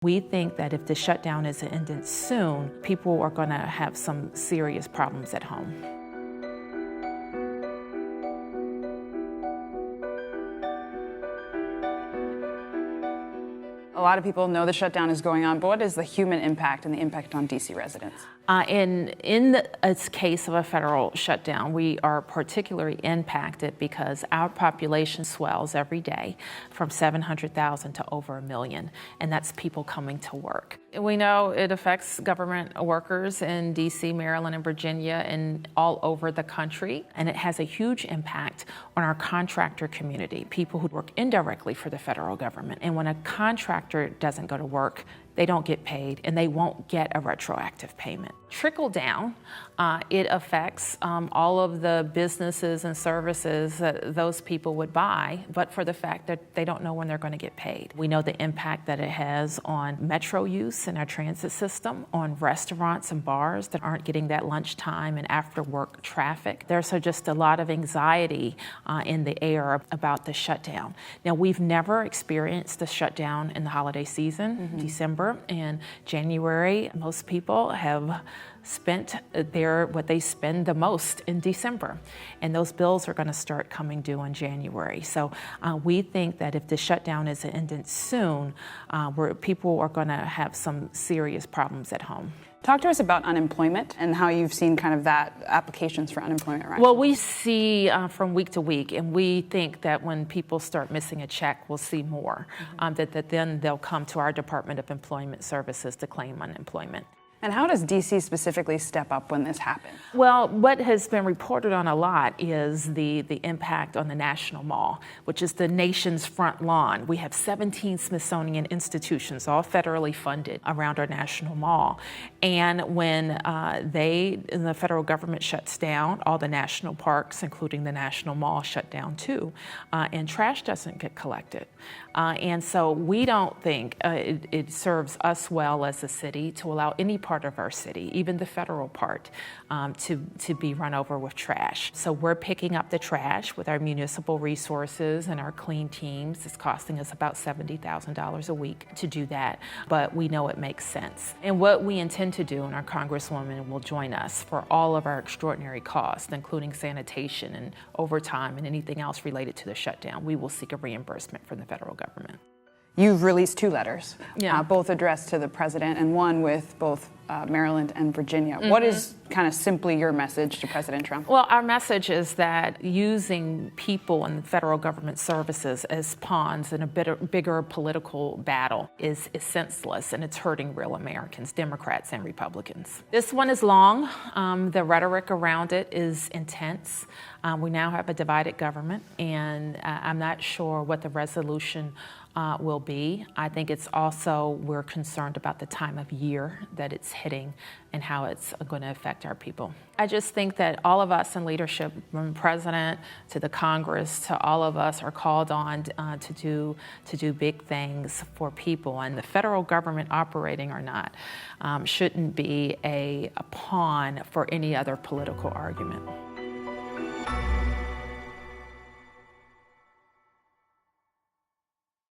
We think that if the shutdown isn't ended soon, people are going to have some serious problems at home. A lot of people know the shutdown is going on, but what is the human impact and the impact on DC residents? In the case of a federal shutdown, we are particularly impacted because our population swells every day from 700,000 to over 1 million, and that's people coming to work. We know it affects government workers in DC, Maryland, and Virginia, and all over the country, and it has a huge impact on our contractor community, people who work indirectly for the federal government. And when a contractor doesn't go to work, they don't get paid, and they won't get a retroactive payment. Trickle down, it affects all of the businesses and services that those people would buy, but for the fact that they don't know when they're going to get paid. We know the impact that it has on metro use in our transit system, on restaurants and bars that aren't getting that lunchtime and after work traffic. There's just a lot of anxiety in the air about the shutdown. Now, we've never experienced the shutdown in the holiday season, December and January. Most people have spent what they spend the most in December, and those bills are going to start coming due in January. So we think that if the shutdown isn't ended soon, people are going to have some serious problems at home. Talk to us about unemployment and how you've seen kind of that applications for unemployment right Well, we see from week to week, and we think that when people start missing a check, we'll see more, that then they'll come to our Department of Employment Services to claim unemployment. And how does DC specifically step up when this happens? Well, what has been reported on a lot is the impact on the National Mall, which is the nation's front lawn. We have 17 Smithsonian institutions, all federally funded, around our National Mall. And when the federal government shuts down, all the national parks, including the National Mall, shut down too, and trash doesn't get collected. And so we don't think it serves us well as a city to allow any part of our city, even the federal part, to be run over with trash. So we're picking up the trash with our municipal resources and our clean teams. It's costing us about $70,000 a week to do that, but we know it makes sense. And what we intend to do, and our Congresswoman will join us, for all of our extraordinary costs, including sanitation and overtime and anything else related to the shutdown, we will seek a reimbursement from the federal government. You've released 2 letters, both addressed to the president and one with both Maryland and Virginia. What is kind of simply your message to President Trump? Well, our message is that using people and federal government services as pawns in a bigger political battle is senseless, and it's hurting real Americans, Democrats and Republicans. This one is long. The rhetoric around it is intense. We now have a divided government, and I'm not sure what the resolution will be. I think it's also, we're concerned about the time of year that it's hitting and how it's going to affect our people. I just think that all of us in leadership, from the president to the Congress to all of us, are called on to do big things for people, and the federal government, operating or not, shouldn't be a pawn for any other political argument.